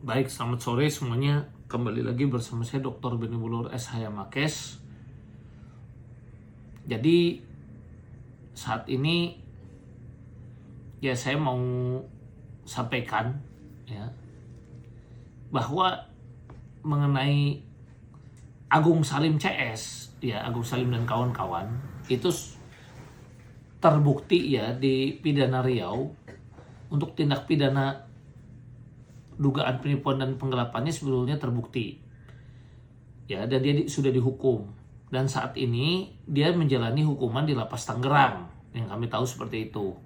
Baik, selamat sore semuanya. Kembali lagi bersama saya Dr. Beni Mulur S. Hayamakes. Jadi saat ini ya saya mau sampaikan ya bahwa mengenai Agung Salim CS ya, Agung Salim dan kawan-kawan itu terbukti ya di pidana Riau untuk tindak pidana dugaan penipuan dan penggelapannya sebetulnya terbukti ya, dan dia sudah dihukum, dan saat ini dia menjalani hukuman di Lapas Tangerang yang kami tahu seperti itu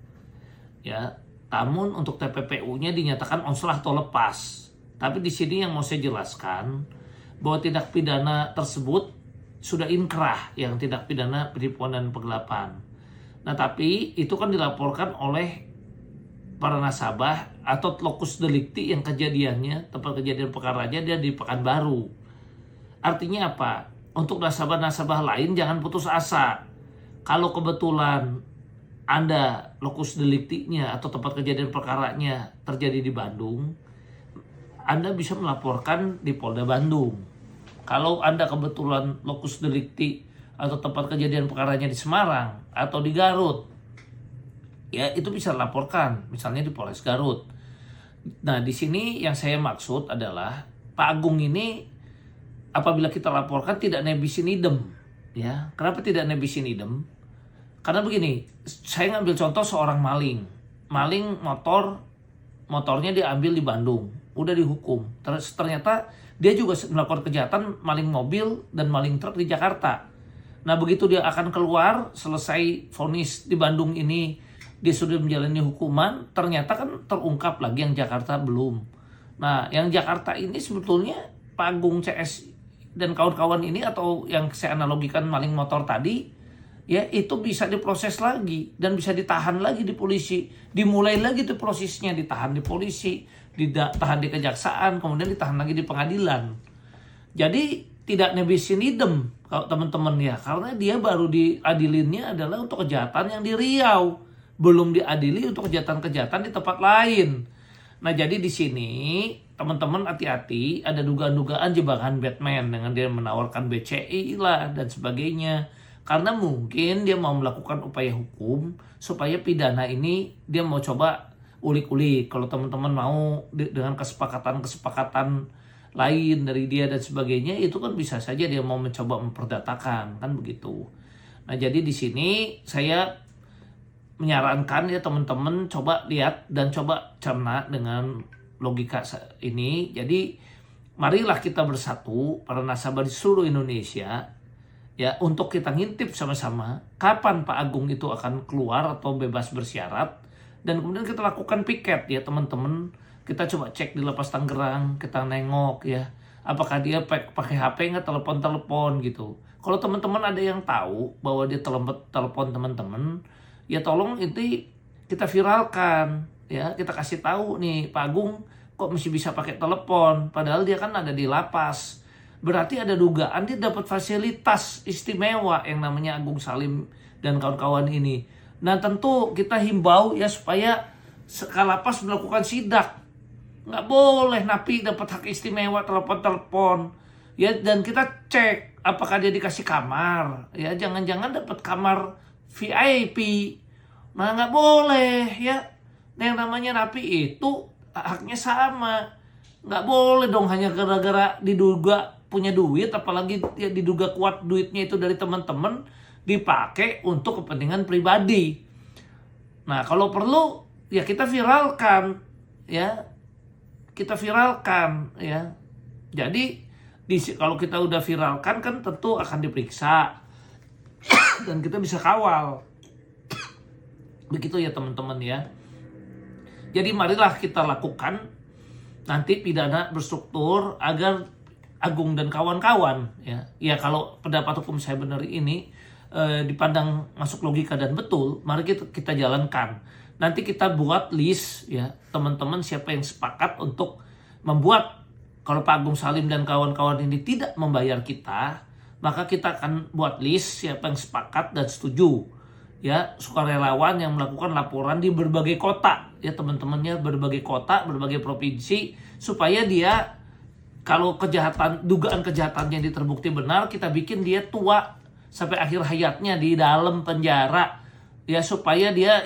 ya. Namun untuk TPPU-nya dinyatakan onslah atau lepas. Tapi di sini yang mau saya jelaskan bahwa tindak pidana tersebut sudah inkrah, yang tindak pidana penipuan dan penggelapan. Nah, tapi itu kan dilaporkan oleh para nasabah atau lokus delikti yang kejadiannya, tempat kejadian perkaranya dia di Pekanbaru. Artinya apa? Untuk nasabah-nasabah lain jangan putus asa. Kalau kebetulan Anda lokus deliktinya atau tempat kejadian perkaranya terjadi di Bandung, Anda bisa melaporkan di Polda Bandung. Kalau Anda kebetulan lokus delikti atau tempat kejadian perkaranya di Semarang atau di Garut, ya itu bisa laporkan misalnya di Polres Garut. Nah, di sini yang saya maksud adalah Pak Agung ini apabila kita laporkan tidak nebis in idem ya. Kenapa tidak nebis in idem? Karena begini, saya ngambil contoh seorang maling motornya diambil di Bandung, udah dihukum. Ternyata dia juga melakukan kejahatan maling mobil dan maling truk di Jakarta. Nah, begitu dia akan keluar selesai vonis di Bandung ini, dia sudah menjalani hukuman, ternyata kan terungkap lagi yang Jakarta belum. Nah, yang Jakarta ini sebetulnya Pak Agung CS dan kawan-kawan ini, atau yang saya analogikan maling motor tadi, ya itu bisa diproses lagi dan bisa ditahan lagi di polisi. Dimulai lagi tuh prosesnya, ditahan di polisi, ditahan di kejaksaan, kemudian ditahan lagi di pengadilan. Jadi tidak nebis in idem kalau teman-teman ya, karena dia baru diadilinnya adalah untuk kejahatan yang di Riau, belum diadili untuk kejahatan-kejahatan di tempat lain. Nah, jadi di sini teman-teman hati-hati, ada dugaan-dugaan jebakan Batman dengan dia menawarkan BCI lah dan sebagainya. Karena mungkin dia mau melakukan upaya hukum supaya pidana ini dia mau coba ulik-ulik. Kalau teman-teman mau dengan kesepakatan-kesepakatan lain dari dia dan sebagainya, itu kan bisa saja dia mau mencoba memperdatakan, kan begitu. Nah, jadi di sini saya menyarankan ya teman-teman coba lihat dan coba cerna dengan logika ini. Jadi marilah kita bersatu para nasabah di seluruh Indonesia ya, untuk kita ngintip sama-sama kapan Pak Agung itu akan keluar atau bebas bersyarat, dan kemudian kita lakukan piket ya teman-teman. Kita coba cek di Lapas Tangerang, kita nengok ya apakah dia pakai HP nggak, telepon gitu. Kalau teman-teman ada yang tahu bahwa dia telepon teman-teman, ya tolong itu kita viralkan ya, kita kasih tahu nih Pak Agung kok masih bisa pakai telepon padahal dia kan ada di lapas. Berarti ada dugaan dia dapat fasilitas istimewa yang namanya Agung Salim dan kawan-kawan ini. Nah, tentu kita himbau ya supaya Kalapas melakukan sidak. Nggak boleh napi dapat hak istimewa telepon-telepon. Ya, dan kita cek apakah dia dikasih kamar. Ya, jangan-jangan dapat kamar VIP. Nah, nggak boleh ya. Yang namanya napi itu haknya sama. Nggak boleh dong hanya gara-gara diduga punya duit, apalagi ya diduga kuat duitnya itu dari teman-teman, dipakai untuk kepentingan pribadi. Nah, kalau perlu ya kita viralkan ya. Jadi kalau kita udah viralkan kan tentu akan diperiksa dan kita bisa kawal. Begitu ya teman-teman ya. Jadi marilah kita lakukan nanti pidana berstruktur agar Agung dan kawan-kawan ya kalau pendapat hukum saya benar ini dipandang masuk logika dan betul, mari kita jalankan. Nanti kita buat list ya teman-teman, siapa yang sepakat untuk membuat, kalau Pak Agung Salim dan kawan-kawan ini tidak membayar kita, maka kita akan buat list siapa yang sepakat dan setuju ya sukarelawan yang melakukan laporan di berbagai kota, ya teman-temannya berbagai kota, berbagai provinsi, supaya dia kalau dugaan kejahatannya terbukti benar, kita bikin dia tua sampai akhir hayatnya di dalam penjara, ya supaya dia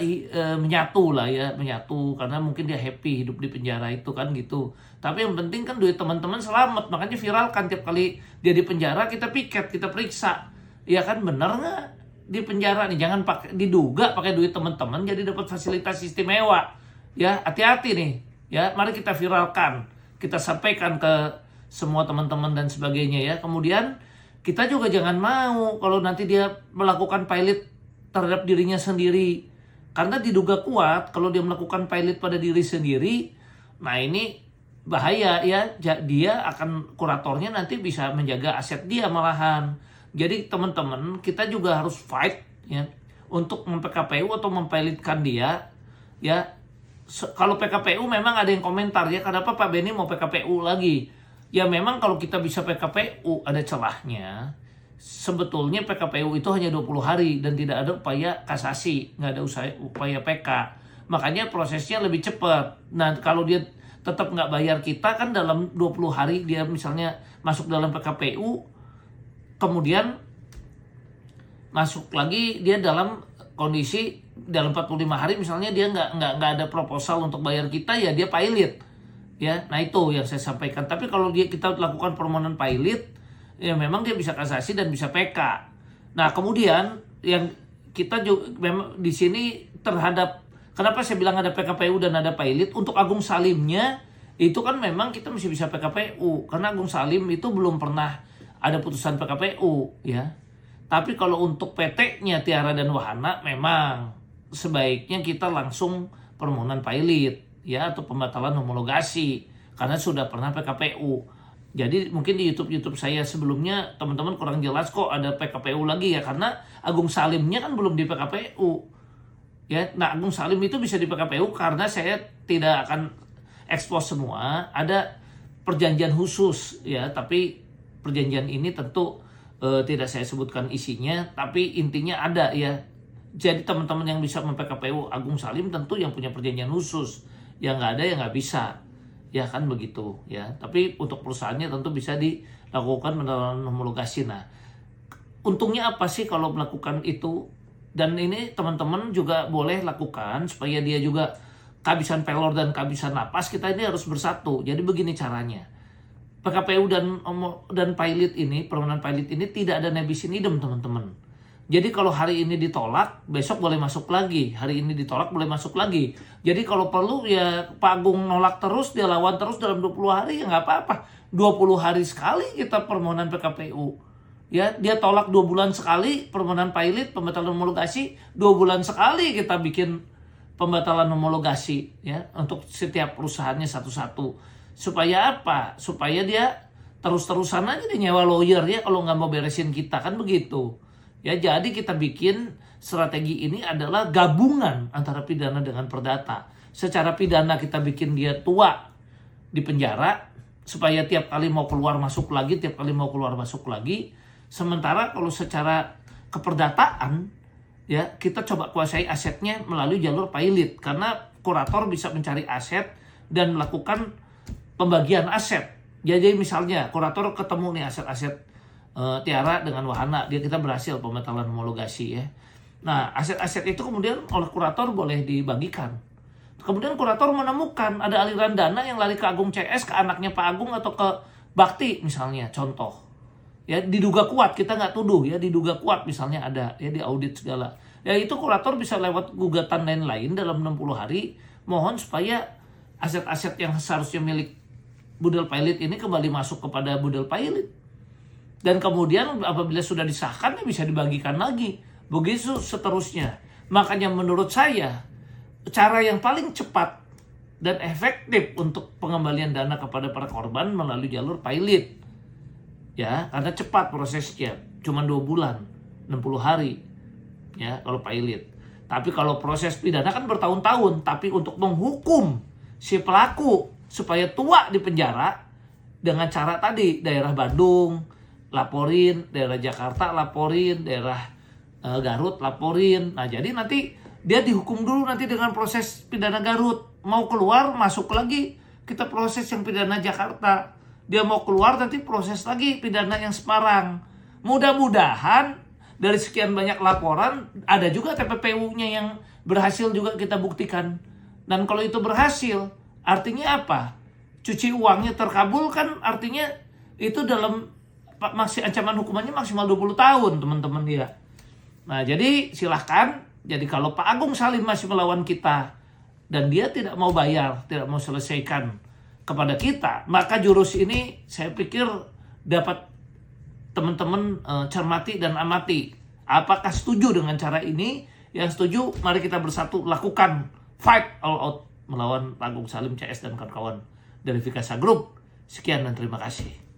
menyatu lah ya, menyatu, karena mungkin dia happy hidup di penjara itu kan gitu. Tapi yang penting kan duit teman-teman selamat, makanya viralkan tiap kali dia di penjara, kita piket, kita periksa, ya kan benar nggak di penjara nih, jangan diduga pakai duit teman-teman jadi dapat fasilitas istimewa, ya hati-hati nih, ya mari kita viralkan, kita sampaikan ke semua teman-teman dan sebagainya ya. Kemudian kita juga jangan mau kalau nanti dia melakukan pilot terhadap dirinya sendiri, karena diduga kuat kalau dia melakukan pilot pada diri sendiri, nah ini bahaya ya, dia akan, kuratornya nanti bisa menjaga aset dia malahan. Jadi teman-teman, kita juga harus fight ya untuk mem-PKPU atau mempilotkan dia ya. Kalau PKPU memang ada yang komentar ya, kenapa Pak Benny mau PKPU lagi? Ya memang kalau kita bisa PKPU ada celahnya. Sebetulnya PKPU itu hanya 20 hari dan tidak ada upaya kasasi, nggak ada upaya PK. Makanya prosesnya lebih cepat. Nah kalau dia tetap nggak bayar kita kan dalam 20 hari dia misalnya masuk dalam PKPU, kemudian masuk lagi dia dalam kondisi dalam 45 hari misalnya dia nggak ada proposal untuk bayar kita, ya dia pilot. Ya, nah itu yang saya sampaikan. Tapi kalau kita lakukan permohonan pilot, ya memang dia bisa kasasi dan bisa PK. Nah kemudian yang kita juga memang di sini terhadap, kenapa saya bilang ada PKPU dan ada pilot, untuk Agung Salimnya itu kan memang kita masih bisa PKPU karena Agung Salim itu belum pernah ada putusan PKPU ya. Tapi kalau untuk PT-nya Tiara dan Wahana memang sebaiknya kita langsung permohonan pilot ya, atau pembatalan homologasi karena sudah pernah PKPU. Jadi mungkin di YouTube saya sebelumnya teman-teman kurang jelas kok ada PKPU lagi ya, karena Agung Salimnya kan belum di PKPU. Ya, nah Agung Salim itu bisa di PKPU karena saya tidak akan expose semua, ada perjanjian khusus ya, tapi perjanjian ini tentu tidak saya sebutkan isinya, tapi intinya ada ya. Jadi teman-teman yang bisa mem-PKPU Agung Salim tentu yang punya perjanjian khusus. Yang nggak ada ya nggak bisa, ya kan begitu ya. Tapi untuk perusahaannya tentu bisa dilakukan pendalaman homologasi. Nah untungnya apa sih kalau melakukan itu? Dan ini teman-teman juga boleh lakukan supaya dia juga kehabisan pelor dan kehabisan napas. Kita ini harus bersatu. Jadi begini caranya, PKPU dan pilot ini, permohonan pilot ini tidak ada nebis in idem teman-teman. Jadi kalau hari ini ditolak, besok boleh masuk lagi. Hari ini ditolak, boleh masuk lagi. Jadi kalau perlu ya Pak Agung nolak terus, dia lawan terus dalam 20 hari, ya nggak apa-apa. 20 hari sekali kita permohonan PKPU. Ya, dia tolak 2 bulan sekali permohonan pilot, pembatalan homologasi. 2 bulan sekali kita bikin pembatalan homologasi. Ya, untuk setiap perusahaannya satu-satu. Supaya apa? Supaya dia terus-terusan aja dia nyewa lawyer ya kalau nggak mau beresin kita, kan begitu. Ya, jadi kita bikin strategi ini adalah gabungan antara pidana dengan perdata. Secara pidana kita bikin dia tua di penjara supaya tiap kali mau keluar masuk lagi, tiap kali mau keluar masuk lagi. Sementara kalau secara keperdataan ya kita coba kuasai asetnya melalui jalur pilot, karena kurator bisa mencari aset dan melakukan pembagian aset. Jadi misalnya kurator ketemu nih aset-aset Tiara dengan Wahana, kita berhasil pembatalan homologasi ya. Nah aset-aset itu kemudian oleh kurator boleh dibagikan. Kemudian kurator menemukan ada aliran dana yang lari ke Agung CS, ke anaknya Pak Agung atau ke Bakti misalnya, contoh. Ya diduga kuat, kita nggak tuduh ya, diduga kuat misalnya ada ya, di audit segala. Ya itu kurator bisa lewat gugatan lain-lain dalam 60 hari mohon supaya aset-aset yang seharusnya milik Budel Pilot ini kembali masuk kepada Budel Pilot. Dan kemudian apabila sudah disahkan ya bisa dibagikan lagi. Begitu seterusnya. Makanya menurut saya cara yang paling cepat dan efektif untuk pengembalian dana kepada para korban melalui jalur pilot. Ya, karena cepat prosesnya. Cuma 2 bulan, 60 hari. Ya, kalau pilot. Tapi kalau proses pidana kan bertahun-tahun. Tapi untuk menghukum si pelaku supaya tua di penjara dengan cara tadi, daerah Bandung laporin, daerah Jakarta laporin, daerah Garut laporin. Nah, jadi nanti dia dihukum dulu nanti dengan proses pidana Garut. Mau keluar, masuk lagi, kita proses yang pidana Jakarta. Dia mau keluar, nanti proses lagi pidana yang Semarang. Mudah-mudahan dari sekian banyak laporan, ada juga TPPU-nya yang berhasil juga kita buktikan. Dan kalau itu berhasil, artinya apa? Cuci uangnya terkabulkan, artinya itu dalam ancaman hukumannya maksimal 20 tahun, teman-teman dia. Nah, jadi silahkan. Jadi kalau Pak Agung Salim masih melawan kita dan dia tidak mau bayar, tidak mau selesaikan kepada kita, maka jurus ini saya pikir dapat teman-teman cermati dan amati. Apakah setuju dengan cara ini? Yang setuju, mari kita bersatu lakukan fight all out melawan Pak Agung Salim CS dan kawan-kawan dari Vikasa Group. Sekian dan terima kasih.